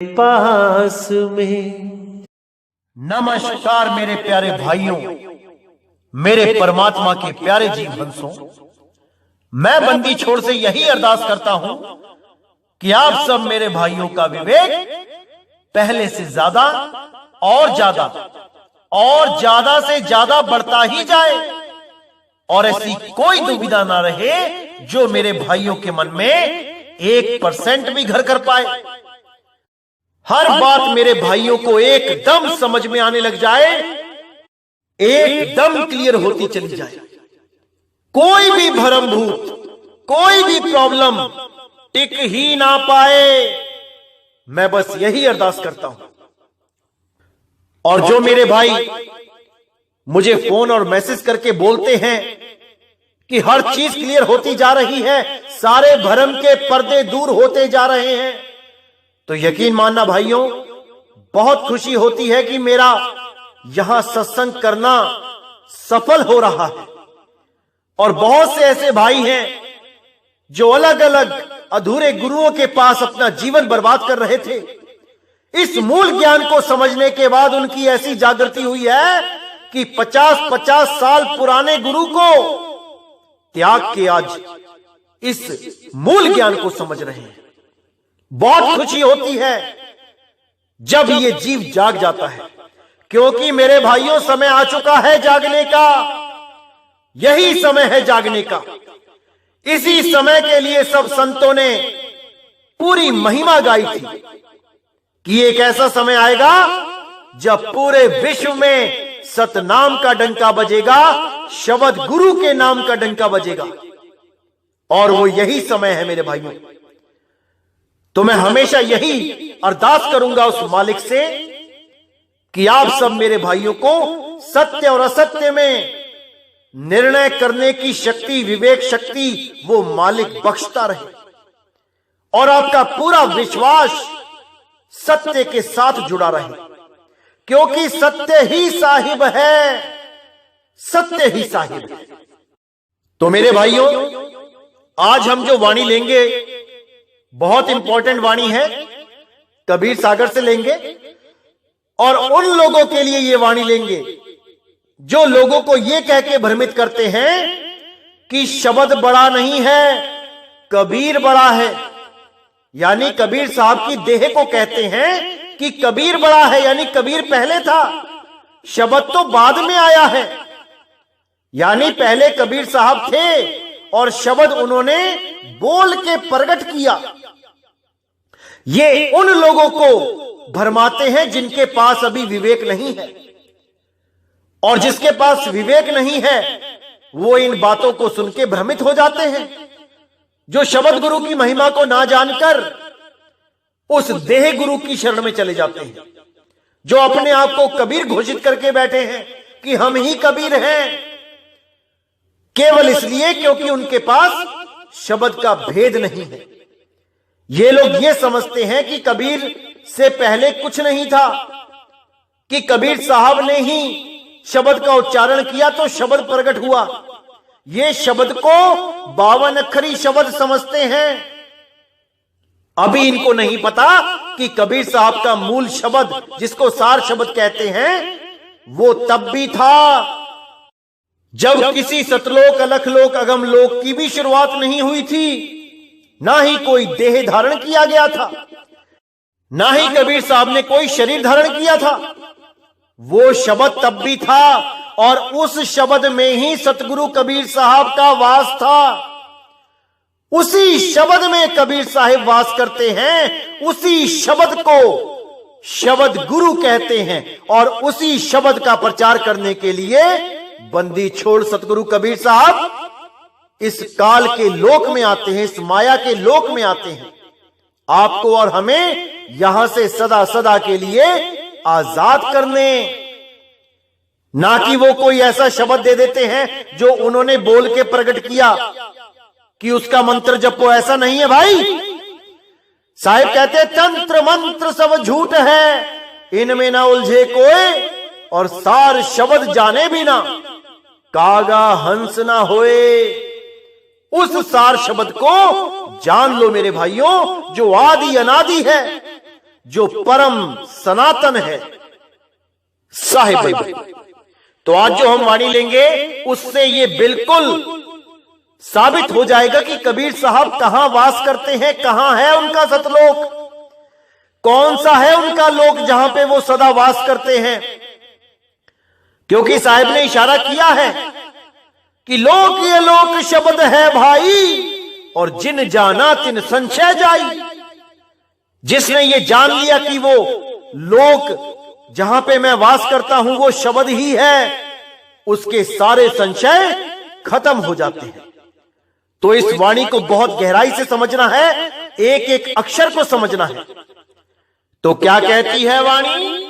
पास में। नमस्कार मेरे प्यारे भाइयों, मेरे परमात्मा के प्यारे जीव हंसों, मैं बंदी छोड़ से यही अरदास करता हूं कि आप सब मेरे भाइयों का विवेक पहले से ज्यादा और ज्यादा से ज्यादा बढ़ता ही जाए और ऐसी कोई दुविधा ना रहे जो मेरे भाइयों के मन में 1% भी घर कर पाए। हर बात मेरे भाइयों को एकदम समझ में आने लग जाए, एकदम क्लियर होती चली जाए। कोई भी भरमभूत, कोई भी प्रॉब्लम टिक ही ना पाए। मैं बस यही अरदास करता हूं। और जो मेरे भाई मुझे फोन और मैसेज करके बोलते हैं कि हर चीज क्लियर होती जा रही है, सारे भरम के पर्दे दूर होते जा रहे हैं, तो यकीन मानना भाइयों, बहुत खुशी होती है कि मेरा यहां सत्संग करना सफल हो रहा है। और बहुत से ऐसे भाई हैं जो अलग अलग अधूरे गुरुओं के पास अपना जीवन बर्बाद कर रहे थे। इस मूल ज्ञान को समझने के बाद उनकी ऐसी जागृति हुई है कि 50-50 साल पुराने गुरु को त्याग के आज इस मूल ज्ञान को समझ रहे हैं। बहुत खुशी होती है जब ये जीव जाग जाता है, क्योंकि मेरे भाइयों समय आ चुका है जागने का। यही समय है जागने का। इसी समय के लिए सब संतों ने पूरी महिमा गाई थी कि एक ऐसा समय आएगा जब पूरे विश्व में सतनाम का डंका बजेगा, शब्द गुरु के नाम का डंका बजेगा। और वो यही समय है मेरे भाइयों। तो मैं हमेशा यही अरदास करूंगा उस मालिक से कि आप सब मेरे भाइयों को सत्य और असत्य में निर्णय करने की शक्ति, विवेक शक्ति वो मालिक बख्शता रहे और आपका पूरा विश्वास सत्य के साथ जुड़ा रहे, क्योंकि सत्य ही साहिब है, सत्य ही साहिब है। तो मेरे भाइयों, आज हम जो वाणी लेंगे बहुत इंपॉर्टेंट वाणी है, कबीर सागर से लेंगे। और उन लोगों के लिए ये वाणी लेंगे जो लोगों को ये कह के भ्रमित करते हैं कि शब्द बड़ा नहीं है, कबीर बड़ा है। यानी कबीर साहब की देह को कहते हैं कि कबीर बड़ा है, यानी कबीर पहले था, शब्द तो बाद में आया है। यानी पहले कबीर साहब थे और शब्द उन्होंने बोल के प्रकट किया। ये उन लोगों को भरमाते हैं जिनके पास अभी विवेक नहीं है, और जिसके पास विवेक नहीं है वो इन बातों को सुन के भ्रमित हो जाते हैं, जो शब्द गुरु की महिमा को ना जानकर उस देह गुरु की शरण में चले जाते हैं, जो अपने आप को कबीर घोषित करके बैठे हैं कि हम ही कबीर हैं, केवल इसलिए क्योंकि उनके पास शब्द का भेद नहीं है। ये लोग ये समझते हैं कि कबीर से पहले कुछ नहीं था, कि कबीर साहब ने ही शब्द का उच्चारण किया तो शब्द प्रकट हुआ। ये शब्द को 52 अक्षरी शब्द समझते हैं। अभी इनको नहीं पता कि कबीर साहब का मूल शब्द, जिसको सार शब्द कहते हैं, वो तब भी था जब किसी सतलोक, अलखलोक, अगम लोक की भी शुरुआत नहीं हुई थी, ना ही कोई देह धारण किया गया था, ना ही कबीर साहब ने कोई शरीर धारण किया था। वो शब्द तब भी था और उस शब्द में ही सतगुरु कबीर साहब का वास था। उसी शब्द में कबीर साहिब वास करते हैं, उसी शब्द को शब्द गुरु कहते हैं, और उसी शब्द का प्रचार करने के लिए बंदी छोड़ सतगुरु कबीर साहब इस काल के लोक में आते हैं, इस माया के लोक में आते हैं, आपको और हमें यहां से सदा सदा के लिए आजाद करने। ना कि वो कोई ऐसा शब्द दे देते हैं जो उन्होंने बोल के प्रकट किया कि उसका मंत्र जपो, ऐसा नहीं है भाई। साहिब कहते तंत्र मंत्र सब झूठ है, इनमें ना उलझे कोई, और सार शब्द जाने भी ना, कागा हंस ना होए। उस सार शब्द को जान लो मेरे भाइयों, जो आदि अनादि है, जो परम सनातन है, साहिब। तो आज जो हम वाणी लेंगे उससे ये बिल्कुल साबित हो जाएगा कि कबीर साहब कहां वास करते हैं, कहां है उनका सतलोक, कौन सा है उनका लोक जहां पे वो सदा वास करते हैं। क्योंकि साहिब ने इशारा किया है कि लोक ये लोक शब्द है भाई, और जिन जाना तिन संशय जाई। जिसने ये जान लिया कि वो लोक जहां पे मैं वास करता हूं वो शब्द ही है, उसके सारे संशय खत्म हो जाते हैं। तो इस वाणी को बहुत गहराई से समझना है, एक एक अक्षर को समझना है। तो क्या कहती है वाणी?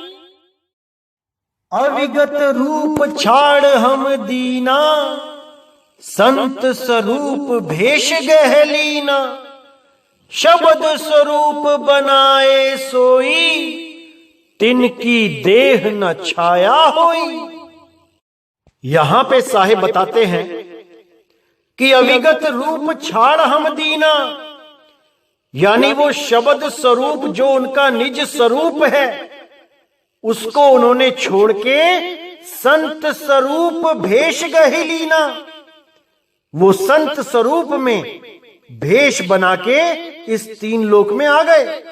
अविगत रूप छाड़ हम दीना, संत स्वरूप भेष गहलीना, शब्द स्वरूप बनाए सोई, तिनकी देह न छाया होई। यहां पे साहिब बताते हैं कि अविगत रूप छाड़ हम दीना, यानी वो शब्द स्वरूप जो उनका निज स्वरूप है उसको उन्होंने छोड़ के संत स्वरूप भेष गहलीना, वो संत स्वरूप में भेष बना के इस तीन लोक में आ गए,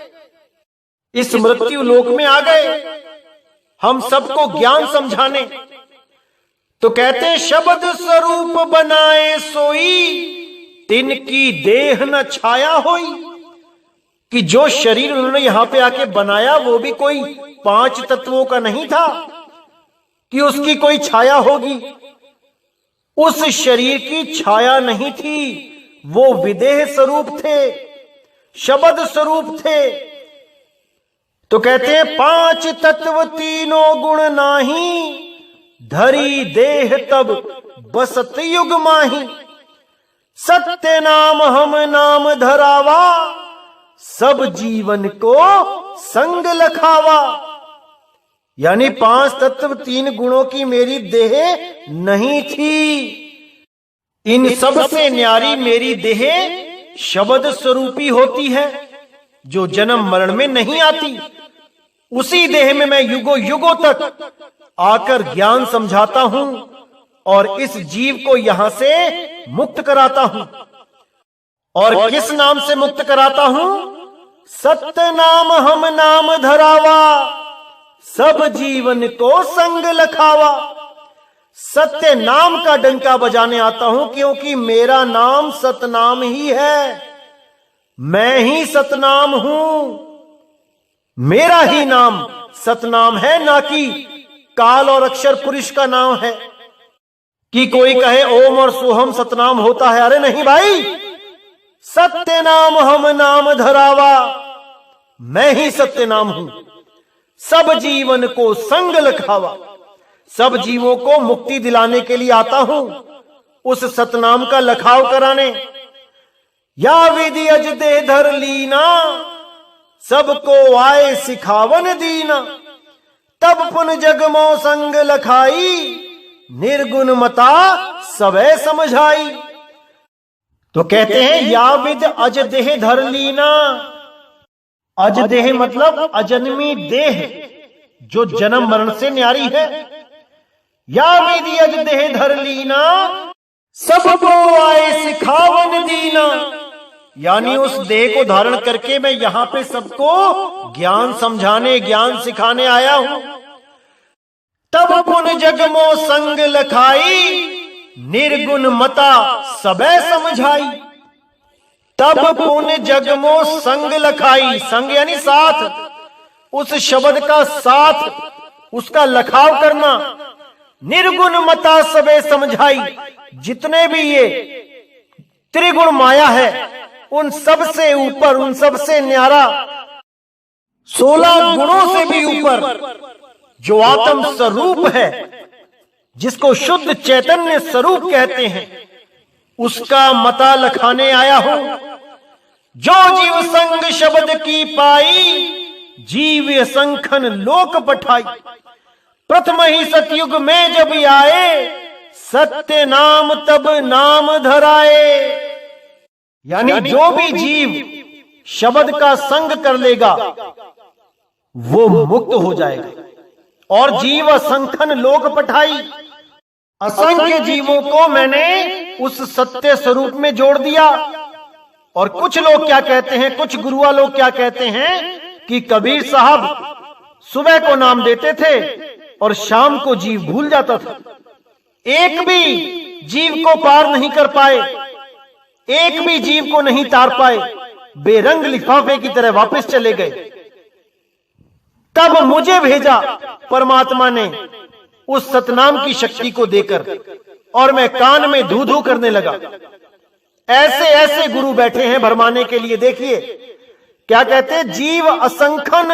इस मृत्यु लोक में आ गए, हम सबको ज्ञान समझाने। तो कहते हैं शब्द स्वरूप बनाए सोई, तिनकी देह न छाया होई, कि जो शरीर उन्होंने यहां पे आके बनाया वो भी कोई 5 तत्वों का नहीं था कि उसकी कोई छाया होगी। उस शरीर की छाया नहीं थी, वो विदेह स्वरूप थे, शब्द स्वरूप थे। तो कहते हैं 5 तत्व तीनों गुण नाही, धरी देह तब बसत युग माही, सत्य नाम हम नाम धरावा, सब जीवन को संग लखावा। यानी 5 तत्व 3 गुणों की मेरी देह नहीं थी, इन सब से न्यारी मेरी देह शब्द स्वरूपी होती है, जो जन्म मरण में नहीं आती। उसी देह में मैं युगों युगों तक आकर ज्ञान समझाता हूं और इस जीव को यहां से मुक्त कराता हूं। और किस नाम से मुक्त कराता हूं? सत्य नाम हम नाम धरावा, सब जीवन को संग लखावा। सत्य नाम का डंका बजाने आता हूं, क्योंकि मेरा नाम सतनाम ही है, मैं ही सतनाम हूं, मेरा ही नाम सतनाम है, ना कि काल और अक्षर पुरुष का नाम है। कि कोई कहे ओम और सोहम सतनाम होता है, अरे नहीं भाई, सत्य नाम हम नाम धरावा, मैं ही सत्य नाम हूं, सब जीवन को संग लखावा। सब जीवों को मुक्ति दिलाने के लिए आता हूं, उस सतनाम का लखाव कराने। या विधि अज दे धर लीना, सबको आए सिखावन दीना, तब पुन जगमो संग लखाई, निर्गुण मता सबे समझाई। तो कहते हैं या विद अज देह धर लीना। अज देह मतलब अजन्मी देह, जो जन्म मरण से न्यारी है। या विद अज देह धर लीना, सबको आए सिखावन दीना, यानी उस देह को धारण करके मैं यहां पे सबको ज्ञान समझाने, ज्ञान सिखाने आया हूं। तब पुन जगमो संग लखाई, निर्गुण मता सबे समझाई। तब पुन जगमो संग लखाई, संग यानी साथ, उस शब्द का साथ, उसका लखाव करना। निर्गुण मता सबे समझाई, जितने भी ये त्रिगुण माया है उन सब से ऊपर, उन सब से न्यारा, 16 गुणों से भी ऊपर जो आत्म स्वरूप है, जिसको शुद्ध चैतन्य स्वरूप कहते हैं, उसका मता लखाने आया हूं। जो जीव संग शब्द की पाई, जीव संखन लोक पठाई। प्रथम ही सतयुग में जब आए, सत्य नाम तब नाम धराए। यानी जो भी जीव शब्द का संग कर लेगा, वो मुक्त हो जाएगा। और जीव असंख्यन लोक पठाई, असंख्य जीवों को मैंने उस सत्य स्वरूप में जोड़ दिया। और कुछ लोग क्या कहते हैं, कुछ गुरुआ लोग क्या कहते हैं कि कबीर साहब सुबह को नाम देते थे और शाम को जीव भूल जाता था। एक भी जीव को पार नहीं कर पाए, एक भी जीव को नहीं तार पाए, बेरंग लिफाफे की तरह वापस चले गए। तब मुझे भेजा परमात्मा ने उस सतनाम की शक्ति को देकर, और मैं कान में धू धू करने लगा। ऐसे ऐसे गुरु बैठे हैं भरमाने के लिए। देखिए क्या कहते हैं, जीव असंख्यन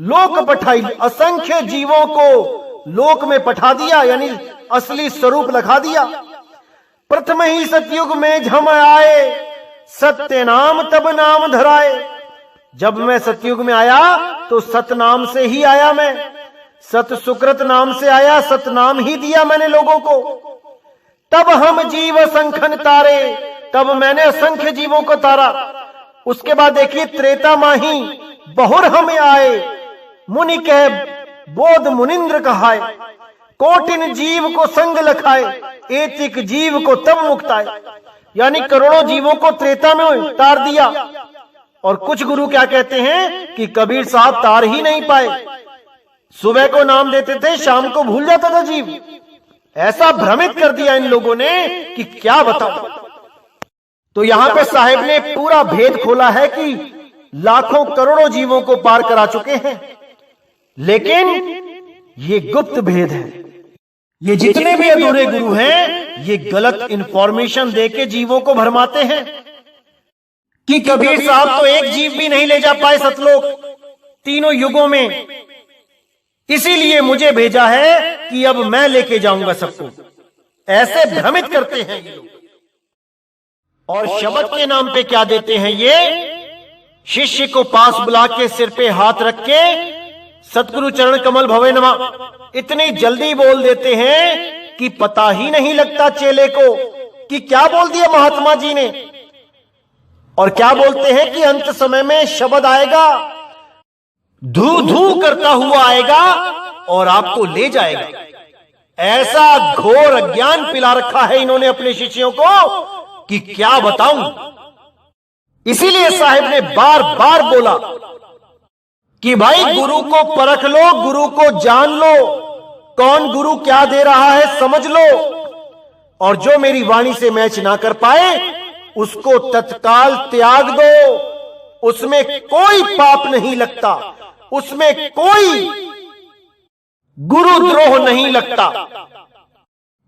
लोक पठाई, असंख्य जीवों को लोक में पठा दिया, यानी असली स्वरूप लखा दिया। प्रथम ही सतयुग में झम आए, सत्य नाम तब नाम धराए। जब मैं सतयुग में आया तो सतनाम से ही आया, मैं सत सुकृत नाम से आया, सतनाम ही दिया मैंने लोगों को। तब हम जीव असंख्यन तारे, तब मैंने असंख्य जीवों को तारा। उसके बाद देखिए, त्रेता माही बहुर हमें आए, मुनि कह बोध मुनिंद्र कहाए। कोटिन जीव को संग लखाए, एतिक जीव को तब मुक्ताए। यानी करोड़ों जीवों को त्रेता में तार दिया। और कुछ गुरु क्या कहते हैं कि कबीर साहब तार ही नहीं पाए, सुबह को नाम देते थे, शाम को भूल जाता था जीव। ऐसा भ्रमित कर दिया इन लोगों ने कि क्या बताऊं। तो यहां पे साहेब ने पूरा भेद खोला है कि लाखों करोड़ों जीवों को पार करा चुके हैं, लेकिन ये गुप्त भेद है। ये जितने भी अधूरे गुरु हैं, ये गलत इंफॉर्मेशन देके जीवों को भरमाते हैं कि कबीर साहब तो एक जीव भी नहीं ले जा पाए सतलोक तीनों युगों में, इसीलिए मुझे भेजा है कि अब मैं लेके जाऊंगा सबको। ऐसे भ्रमित करते हैं ये लोग। और शब्द के नाम पे क्या देते हैं ये, शिष्य को पास बुला के सिर पे हाथ रख के सतगुरु चरण कमल भवे नमः इतनी जल्दी बोल देते हैं कि पता ही नहीं लगता चेले को कि क्या बोल दिया महात्मा जी ने। और क्या बोलते हैं कि अंत समय में शब्द आएगा, धू धू करता हुआ आएगा और आपको ले जाएगा। ऐसा घोर अज्ञान पिला रखा है इन्होंने अपने शिष्यों को कि क्या बताऊं। इसीलिए साहिब ने बार बार बोला कि भाई गुरु को परख लो, गुरु को जान लो, कौन गुरु क्या दे रहा है समझ लो। और जो मेरी वाणी से मैच ना कर पाए उसको तत्काल त्याग दो। उसमें कोई पाप नहीं लगता, उसमें कोई गुरुद्रोह नहीं लगता।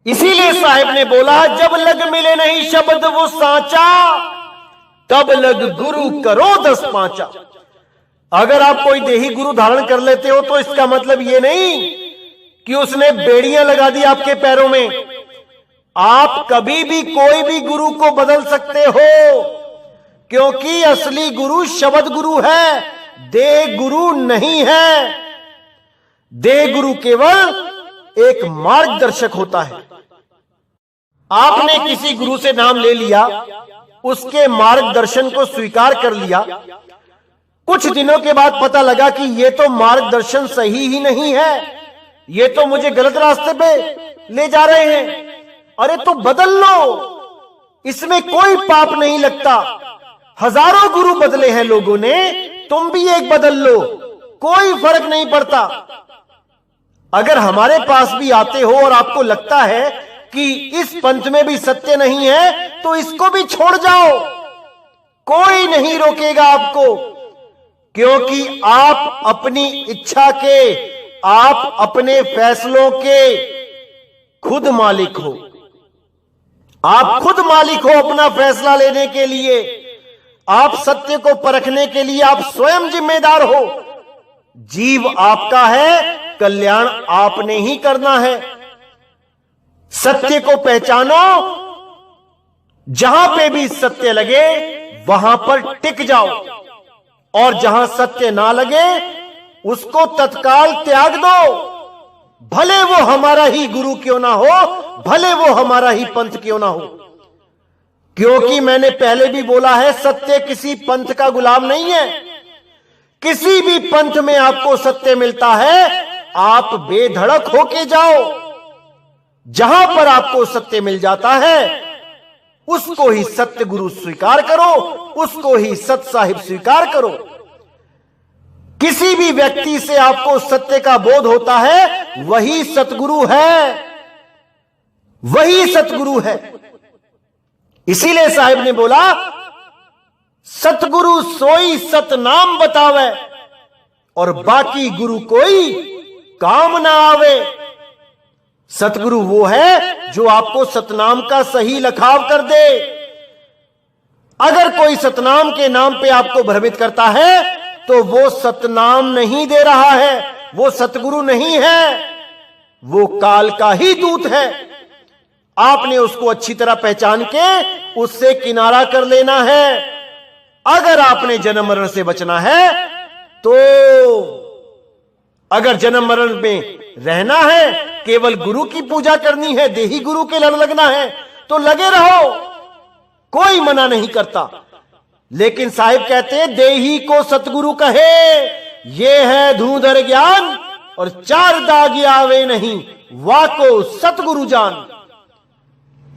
इसीलिए साहिब ने बोला, जब लग मिले नहीं शब्द वो सांचा, तब लग गुरु करो 10 पांचा। अगर आप कोई देही गुरु धारण कर लेते हो तो इसका मतलब ये नहीं कि उसने बेड़ियां लगा दी आपके पैरों में। आप कभी भी कोई भी गुरु को बदल सकते हो, क्योंकि असली गुरु शब्द गुरु है, देह गुरु नहीं है। देह गुरु केवल एक मार्गदर्शक होता है। आपने किसी गुरु से नाम ले लिया, उसके मार्गदर्शन को स्वीकार कर लिया, कुछ दिनों के बाद पता लगा कि ये तो मार्गदर्शन सही ही नहीं है, ये तो मुझे गलत रास्ते पे ले जा रहे हैं। अरे तो बदल लो, इसमें कोई पाप नहीं लगता। हजारों गुरु बदले हैं लोगों ने, तुम भी एक बदल लो, कोई फर्क नहीं पड़ता। अगर हमारे पास भी आते हो और आपको लगता है कि इस पंथ में भी सत्य नहीं है तो इसको भी छोड़ जाओ, कोई नहीं रोकेगा आपको, क्योंकि आप अपनी इच्छा के, आप अपने फैसलों के खुद मालिक हो। आप खुद मालिक हो अपना फैसला लेने के लिए, आप सत्य को परखने के लिए आप स्वयं जिम्मेदार हो। जीव आपका है, कल्याण आपने ही करना है। सत्य को पहचानो, जहां पे भी सत्य लगे वहां पर टिक जाओ, और जहां सत्य ना लगे उसको तत्काल त्याग दो। भले वो हमारा ही गुरु क्यों ना हो, भले वो हमारा ही पंथ क्यों ना हो। क्योंकि मैंने पहले भी बोला है, सत्य किसी पंथ का गुलाम नहीं है। किसी भी पंथ में आपको सत्य मिलता है, आप बेधड़क होके जाओ। जहां पर आपको सत्य मिल जाता है उसको ही सत्य गुरु स्वीकार करो, उसको ही सत साहिब स्वीकार करो। किसी भी व्यक्ति से आपको सत्य का बोध होता है, वही सतगुरु है, वही सतगुरु है। इसीलिए साहिब ने बोला, सतगुरु सोई सतनाम बतावे और बाकी गुरु कोई काम ना आवे। सतगुरु वो है जो आपको सतनाम का सही लखाव कर दे। अगर कोई सतनाम के नाम पे आपको भ्रमित करता है तो वो सतनाम नहीं दे रहा है, वो सतगुरु नहीं है, वो काल का ही दूत है। आपने उसको अच्छी तरह पहचान के उससे किनारा कर लेना है। अगर आपने जन्म मरण से बचना है तो अगर जन्म मरण में रहना है, केवल गुरु की पूजा करनी है, देही गुरु के लड़ लगना है तो लगे रहो, कोई मना नहीं करता। लेकिन साहिब कहते हैं, देही को सतगुरु कहे, ये है धूधर ज्ञान और चार दाग आवे नहीं, वाको सतगुरु जान।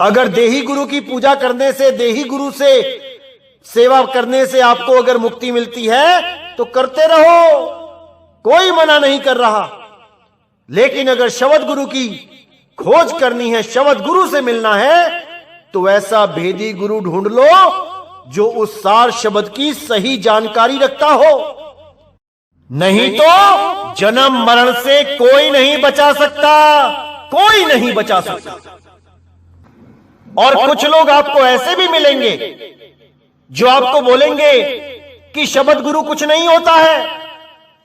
अगर देही गुरु की पूजा करने से, देही गुरु से सेवा करने से आपको अगर मुक्ति मिलती है तो करते रहो, कोई मना नहीं कर रहा। लेकिन अगर शब्द गुरु की खोज करनी है, शब्द गुरु से मिलना है, तो ऐसा भेदी गुरु ढूंढ लो जो उस सार शब्द की सही जानकारी रखता हो। नहीं तो जन्म मरण से कोई नहीं बचा सकता, कोई नहीं बचा सकता। और कुछ लोग आपको ऐसे भी मिलेंगे जो आपको बोलेंगे कि शब्द गुरु कुछ नहीं होता है।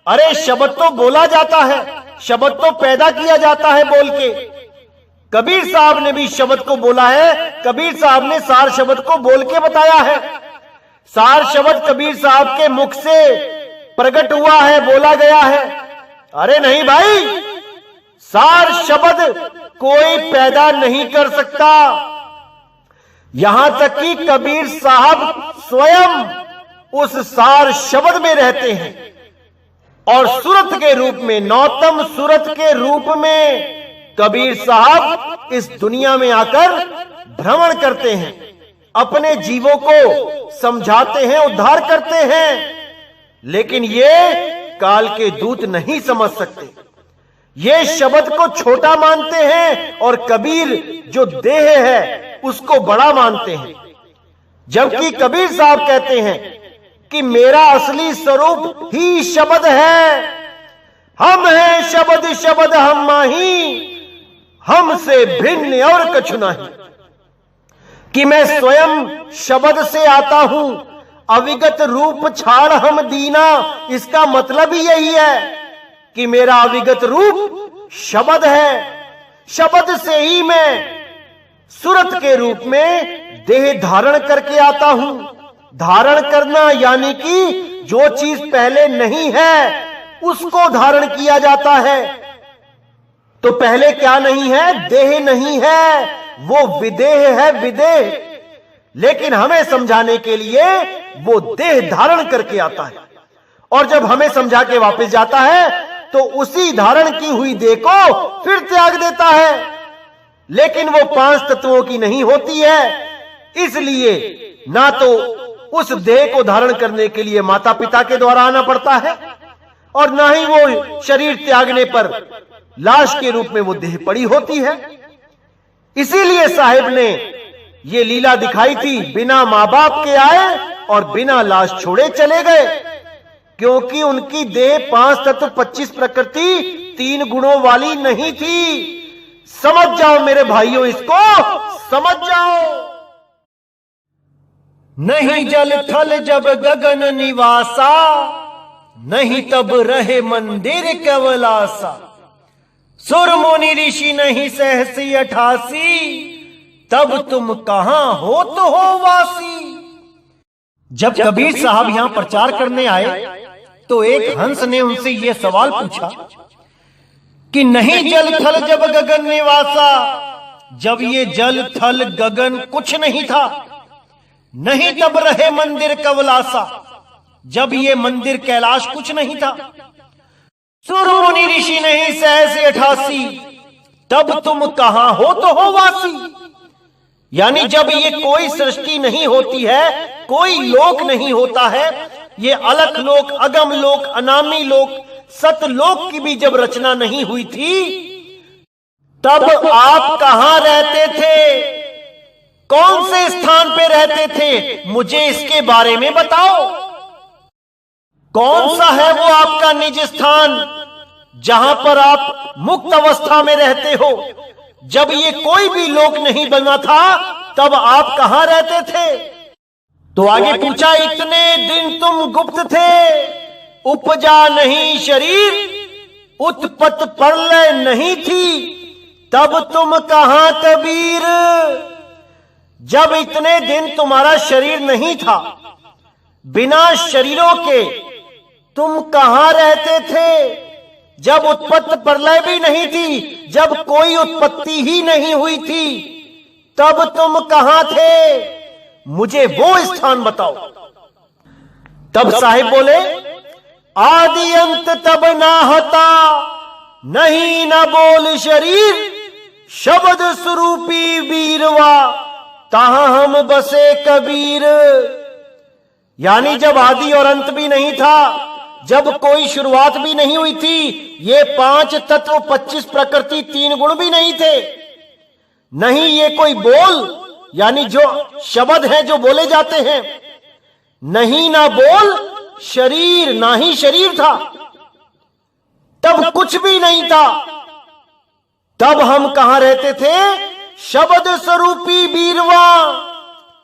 अरे शब्द तो बोला जाता है, शब्द तो पैदा किया जाता है बोल के। कबीर साहब ने भी शब्द को बोला है, कबीर साहब ने सार शब्द को बोल के बताया है। सार शब्द कबीर साहब के मुख से प्रकट हुआ है, बोला गया है। अरे नहीं भाई, सार शब्द कोई पैदा नहीं कर सकता। यहां तक कि कबीर साहब स्वयं उस सार शब्द में रहते हैं और सूरत के रूप में, नौतम सूरत के रूप में कबीर साहब इस दुनिया में आकर भ्रमण करते हैं, अपने जीवों को समझाते हैं, उद्धार करते हैं। लेकिन ये काल के दूत नहीं समझ सकते, ये शब्द को छोटा मानते हैं और कबीर जो देह है उसको बड़ा मानते हैं। जबकि कबीर साहब कहते हैं कि मेरा असली स्वरूप ही शब्द है, हम हैं शब्द, शब्द हम माही, हमसे भिन्न और कछु नहीं। कि मैं स्वयं शब्द से आता हूं, अविगत रूप छाड़ हम दीना। इसका मतलब ही यही है कि मेरा अविगत रूप शब्द है, शब्द से ही मैं सूरत के रूप में देह धारण करके आता हूं। धारण करना यानी कि जो चीज पहले नहीं है उसको धारण किया जाता है। तो पहले क्या नहीं है? देह नहीं है, वो विदेह है, विदेह। लेकिन हमें समझाने के लिए वो देह धारण करके आता है और जब हमें समझा के वापस जाता है तो उसी धारण की हुई देह को फिर त्याग देता है। लेकिन वो 5 तत्वों की नहीं होती है, इसलिए ना तो उस देह को धारण करने के लिए माता पिता के द्वारा आना पड़ता है और ना ही वो शरीर त्यागने पर लाश के रूप में वो देह पड़ी होती है। इसीलिए साहिब ने ये लीला दिखाई थी, बिना मां बाप के आए और बिना लाश छोड़े चले गए, क्योंकि उनकी देह 5 तत्व 25 प्रकृति 3 गुणों वाली नहीं थी। समझ जाओ मेरे भाइयों, इसको समझ जाओ। नहीं जल थल जब गगन निवासा, नहीं तब रहे मंदिर केवलासा। सुर मुनि ऋषि नहीं सहसी 88, तब तुम कहां हो तो हो वासी। जब कबीर साहब यहां प्रचार करने आए तो एक हंस ने उनसे यह सवाल पूछा कि नहीं जल थल जब गगन निवासा, जब ये जल थल गगन कुछ नहीं था, नहीं तब रहे मंदिर कवलासा, जब ये मंदिर कैलाश कुछ नहीं था, सुर मुनि ऋषि नहीं सहसे 88, तब तुम कहां हो तो हो वासी। यानी जब ये कोई सृष्टि नहीं होती है, कोई लोक नहीं होता है, ये अलख लोक, अगम लोक, अनामी लोक, सतलोक की भी जब रचना नहीं हुई थी, तब आप कहां रहते थे? कौन से स्थान पे रहते थे? मुझे इसके बारे में बताओ। कौन सा है वो आपका निज स्थान जहां पर आप मुक्त अवस्था में रहते हो? जब ये कोई भी लोक नहीं बना था, तब आप कहां रहते थे? तो आगे पूछा, इतने दिन तुम गुप्त थे, उपजा नहीं शरीर, उत्पत्त प्रलय नहीं थी, तब तुम कहां कबीर? जब इतने दिन तुम्हारा शरीर नहीं था, बिना शरीरों के तुम कहां रहते थे? जब उत्पत्ति प्रलय भी नहीं थी, जब कोई उत्पत्ति ही नहीं हुई थी, तब तुम कहां थे? मुझे वो स्थान बताओ। तब साहिब बोले, आदि अंत तब ना होता, नहीं न बोल शरीर, शब्द स्वरूपी वीरवा, तहां हम बसे कबीर। यानी जब आदि और अंत भी नहीं था, जब कोई शुरुआत भी नहीं हुई थी, ये 5 तत्व, 25 प्रकृति, 3 गुण भी नहीं थे, नहीं ये कोई बोल, यानी जो शब्द हैं जो बोले जाते हैं, नहीं ना बोल शरीर, ना ही शरीर था, तब कुछ भी नहीं था। तब हम कहां रहते थे? शब्द स्वरूपी बीरवा,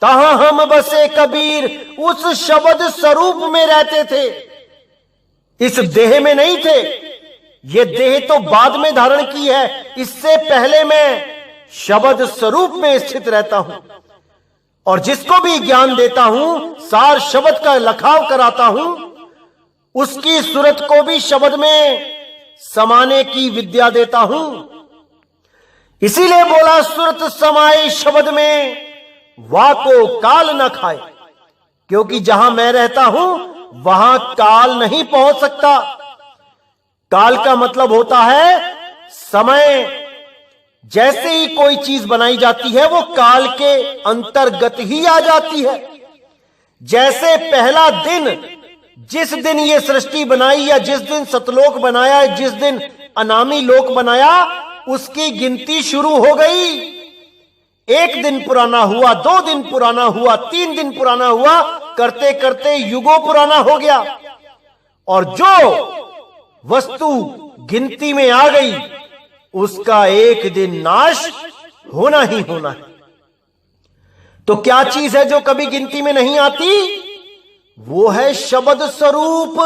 तहां हम बसे कबीर। उस शब्द स्वरूप में रहते थे, इस देह में नहीं थे। ये देह तो बाद में धारण की है, इससे पहले मैं शब्द स्वरूप में स्थित रहता हूं, और जिसको भी ज्ञान देता हूं, सार शब्द का लखाव कराता हूं, उसकी सूरत को भी शब्द में समाने की विद्या देता हूं। इसीलिए बोला, सूरत समाए शब्द में, वाको काल न खाए, क्योंकि जहां मैं रहता हूं वहां काल नहीं पहुंच सकता। काल का मतलब होता है समय। जैसे ही कोई चीज बनाई जाती है, वो काल के अंतर्गत ही आ जाती है। जैसे पहला दिन, जिस दिन ये सृष्टि बनाई, या जिस दिन सतलोक बनाया, जिस दिन अनामी लोक बनाया, उसकी गिनती शुरू हो गई। 1 दिन पुराना हुआ, 2 दिन पुराना हुआ, 3 दिन पुराना हुआ, करते करते युगों पुराना हो गया। और जो वस्तु गिनती में आ गई, उसका एक दिन नाश होना ही होना है। तो क्या चीज है जो कभी गिनती में नहीं आती? वो है शब्द स्वरूप।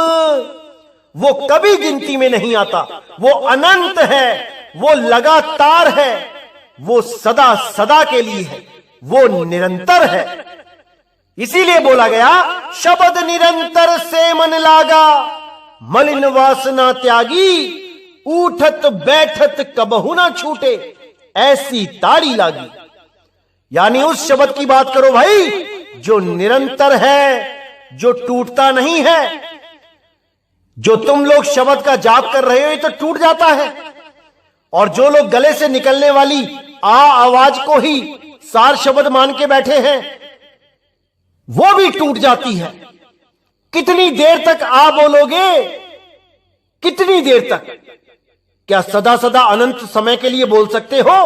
वो कभी गिनती में नहीं आता, वो अनंत है, वो लगातार है, वो सदा सदा के लिए है, वो निरंतर है। इसीलिए बोला गया, शब्द निरंतर से मन लागा, मलिन वासना त्यागी, उठत बैठत कबहु ना छूटे, ऐसी ताड़ी लागी। यानी उस शब्द की बात करो भाई, जो निरंतर है, जो टूटता नहीं है। जो तुम लोग शब्द का जाप कर रहे हो, ये तो टूट जाता है। और जो लोग गले से निकलने वाली आवाज को ही सार शब्द मान के बैठे हैं, वो भी टूट जाती है। कितनी देर तक आ बोलोगे? कितनी देर तक? क्या सदा सदा अनंत समय के लिए बोल सकते हो?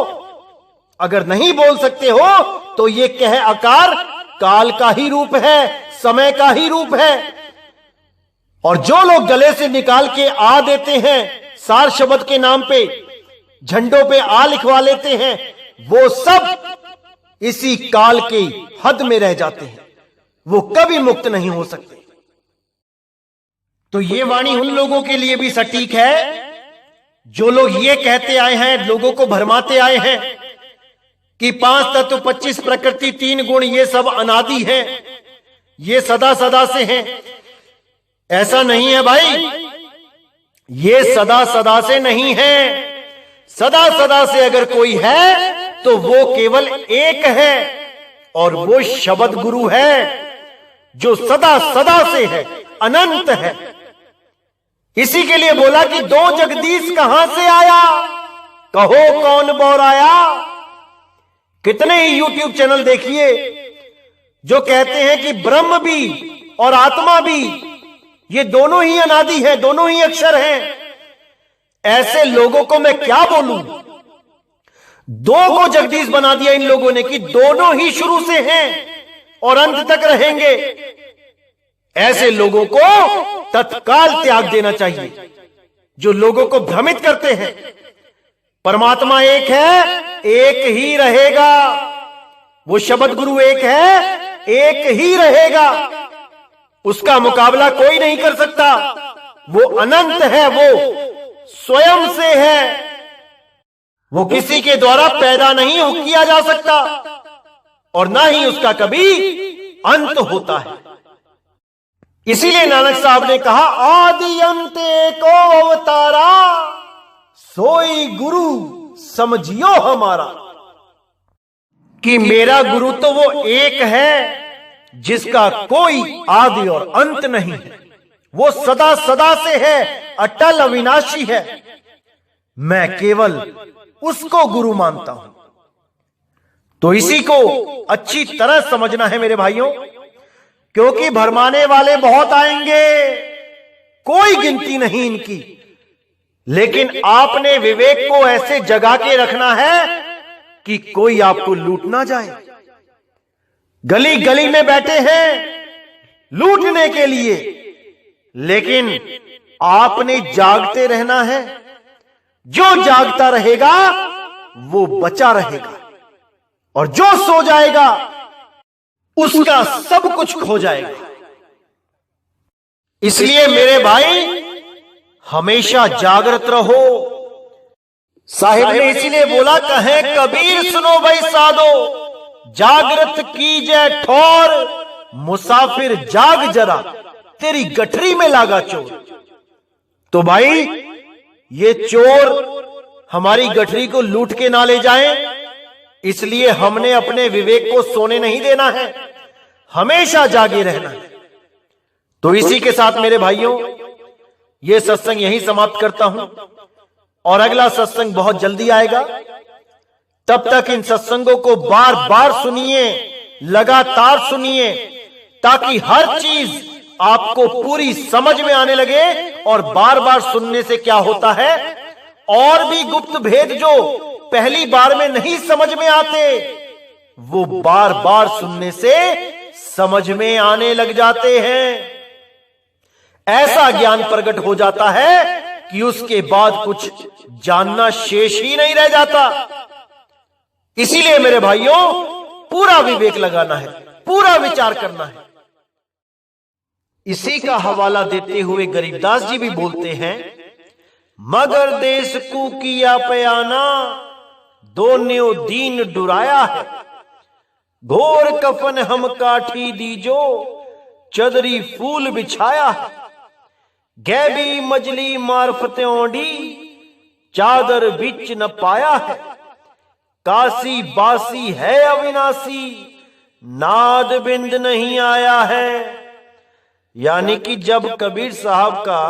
अगर नहीं बोल सकते हो तो ये कह आकार काल का ही रूप है, समय का ही रूप है। और जो लोग गले से निकाल के आ देते हैं, सार शब्द के नाम पे झंडों पे आ लिखवा लेते हैं, वो सब इसी काल के हद में रह जाते हैं, वो कभी मुक्त नहीं हो सकते। तो ये वाणी उन लोगों के लिए भी सटीक है जो लोग ये कहते आए हैं, लोगों को भरमाते आए हैं कि 5 तत्व, 25 प्रकृति, 3 गुण, ये सब अनादि है, ये सदा सदा से हैं। ऐसा नहीं है भाई, ये सदा सदा से नहीं है। सदा सदा से अगर कोई है तो वो केवल एक है, और वो शब्द गुरु है जो सदा सदा से है। अनंत है। इसी के लिए बोला कि दो जगदीश कहां से आया, कहो कौन बोराया। कितने ही यूट्यूब चैनल देखिए जो कहते हैं कि ब्रह्म भी और आत्मा भी ये दोनों ही अनादि है, दोनों ही अक्षर हैं। ऐसे लोगों को मैं क्या बोलूं, दो को जगदीश बना दिया इन लोगों ने कि दोनों ही शुरू से हैं और अंत तक रहेंगे। ऐसे लोगों को तत्काल त्याग देना चाहिए जो लोगों को भ्रमित करते हैं। परमात्मा एक है, एक ही रहेगा। वो शब्द गुरु एक है, एक ही रहेगा। उसका मुकाबला कोई नहीं कर सकता। वो अनंत है, वो स्वयं से है, वो किसी के द्वारा पैदा नहीं किया जा सकता और ना ही उसका कभी अंत होता है। इसीलिए नानक साहब ने कहा आदि अंत एको अवतारा, सोई गुरु समझियो हमारा। कि मेरा गुरु तो वो एक है जिसका कोई आदि और अंत नहीं है। वो सदा सदा से है, अटल अविनाशी है। मैं केवल उसको गुरु मानता हूं। तो इसी को अच्छी तरह समझना है मेरे भाइयों, क्योंकि भरमाने वाले बहुत आएंगे, कोई गिनती नहीं इनकी। लेकिन आपने विवेक को ऐसे जगा के रखना है कि कोई आपको लूट ना जाए। गली गली में बैठे हैं लूटने के लिए, लेकिन आपने जागते रहना है। जो जागता रहेगा वो बचा रहेगा और जो सो जाएगा उसका सब कुछ खो जाएगा। इसलिए मेरे भाई हमेशा जागृत रहो। साहिब ने इसीलिए बोला कहे कबीर सुनो भाई साधो, जागृत कीजिए ठौर, मुसाफिर जाग जरा, तेरी गठरी में लागा चोर। तो भाई ये चोर हमारी गठरी को लूट के ना ले जाएं, इसलिए हमने अपने विवेक को सोने नहीं देना है, हमेशा जागे रहना है। तो इसी के साथ मेरे भाइयों ये सत्संग यहीं समाप्त करता हूं और अगला सत्संग बहुत जल्दी आएगा। तब तक इन सत्संगों को बार बार सुनिए, लगातार सुनिए, ताकि हर चीज आपको पूरी समझ में आने लगे। और बार बार सुनने से क्या होता है, और भी गुप्त भेद जो पहली बार में नहीं समझ में आते वो बार बार सुनने से समझ में आने लग जाते हैं। ऐसा ज्ञान प्रकट हो जाता है कि उसके बाद कुछ जानना शेष ही नहीं रह जाता। इसीलिए मेरे भाइयों पूरा विवेक लगाना है, पूरा विचार करना है। इसी का हवाला देते हुए गरीबदास जी भी बोलते हैं, मगर देश को किया पयाना, दोनों दीन डुराया है। घोर कफन हम काठी दीजो, चदरी फूल बिछाया है। गैबी मजली मार्फते ओंडी, चादर बिच न पाया है। काशी बासी है अविनाशी, नाद बिंद नहीं आया है। यानी कि जब कबीर साहब का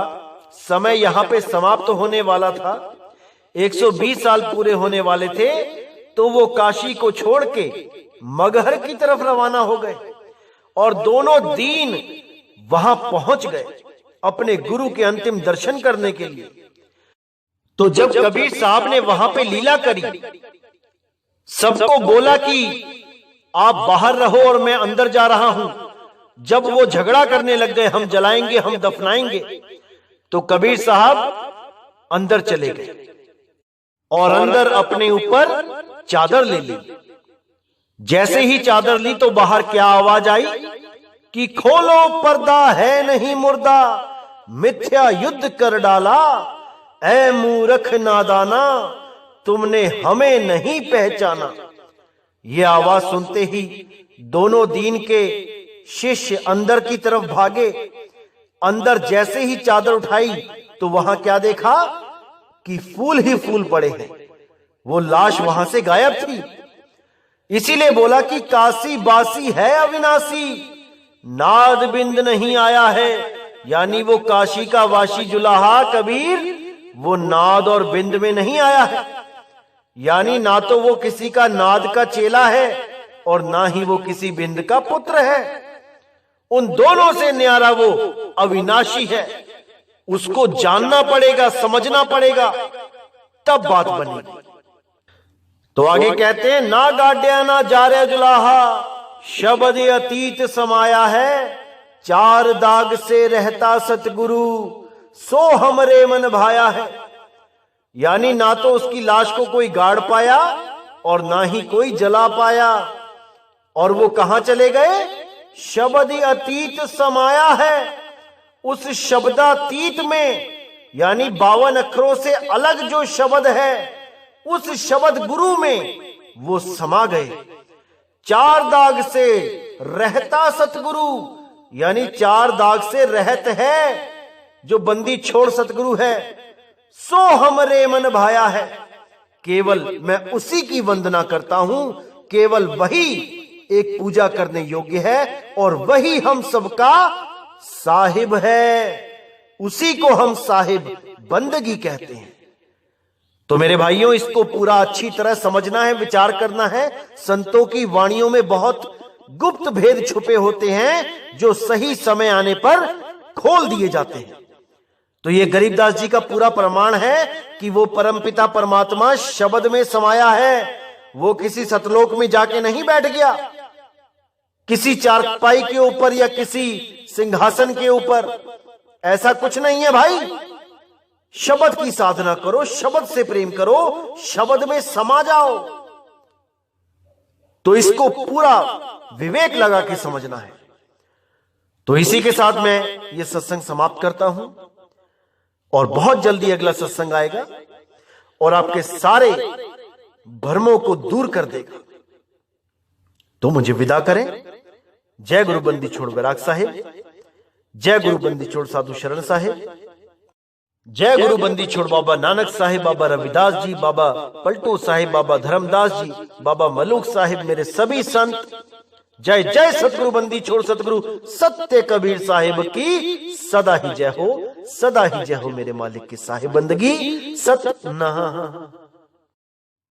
समय यहां पे समाप्त होने वाला था, 120 साल पूरे होने वाले थे, तो वो काशी को छोड़ के मगहर की तरफ रवाना हो गए और दोनों दीन वहां पहुंच गए अपने गुरु के अंतिम दर्शन करने के लिए। तो जब कबीर साहब ने वहां पे लीला करी, सबको बोला कि आप बाहर रहो और मैं अंदर जा रहा हूं। जब वो झगड़ा करने लग गए, हम जलाएंगे, हम दफनाएंगे, तो कबीर साहब अंदर चले गए और अंदर अपने ऊपर चादर ले ली। जैसे ही चादर ली तो बाहर क्या आवाज आई कि खोलो पर्दा है नहीं मुर्दा, मिथ्या युद्ध कर डाला। ऐ मूर्ख नादाना, तुमने हमें नहीं पहचाना। ये आवाज सुनते ही दोनों दीन के शिष्य अंदर की तरफ भागे। अंदर जैसे ही चादर उठाई तो वहां क्या देखा कि फूल ही फूल पड़े हैं। वो लाश वहां से गायब थी। इसीलिए बोला कि काशी बासी है अविनाशी, नाद बिंद नहीं आया है। यानी वो काशी का वाशी जुलाहा कबीर वो नाद और बिंद में नहीं आया है। यानी ना तो वो किसी का नाद का चेला है और ना ही वो किसी बिंद का पुत्र है। उन दोनों से न्यारा वो अविनाशी है। उसको जानना पड़ेगा, समझना पड़ेगा, तब बात बनेगी। तो आगे कहते हैं, ना गाड्या ना जा रे जुलाहा, शब्द अतीत समाया है। चार दाग से रहता सतगुरु, सो हमरे मन भाया है। यानी ना तो उसकी लाश को कोई गाड़ पाया और ना ही कोई जला पाया। और वो कहां चले गए? शब्द अतीत समाया है। उस शब्दातीत में, यानी 52 अक्षरों से अलग जो शब्द है, उस शब्द गुरु में वो समा गए। चार दाग से रहता सतगुरु, यानी 4 दाग से रहत है जो बंदी छोड़ सतगुरु है। सो हमरे मन भाया है, केवल मैं उसी की वंदना करता हूं। केवल वही एक पूजा करने योग्य है और वही हम सबका साहिब है। उसी को हम साहिब बंदगी कहते हैं। तो मेरे भाइयों, इसको पूरा अच्छी तरह समझना है, विचार करना है। संतों की वाणियों में बहुत गुप्त भेद छुपे होते हैं जो सही समय आने पर खोल दिए जाते हैं। तो ये गरीबदास जी का पूरा प्रमाण है कि वो परमपिता परमात्मा शब्द में समाया है। वो किसी सतलोक में जाके नहीं बैठ गया, किसी चारपाई के ऊपर या किसी सिंहासन के ऊपर। ऐसा कुछ नहीं है भाई। शब्द की साधना करो, शब्द से प्रेम करो, शब्द में समा जाओ। तो इसको पूरा विवेक लगा के समझना है। तो इसी के साथ मैं ये सत्संग समाप्त करता हूं और बहुत जल्दी अगला सत्संग आएगा और आपके सारे भ्रमों को दूर कर देगा। तो मुझे विदा करें। जय गुरु बंदी छोड़ बैराग साहिब, जय गुरु बंदी छोड़ साधु शरण साहिब, जय गुरु बंदी छोड़ बाबा नानक साहिब, बाबा रविदास जी, बाबा पलटू साहिब, बाबा धर्मदास जी, बाबा मलूक साहिब, मेरे सभी संत। जय जय सतगुरु बंदी छोड़ सतगुरु सत्य कबीर साहिब की सदा ही जय हो, सदा ही जय हो। मेरे मालिक की साहिब बंदगी सत ना।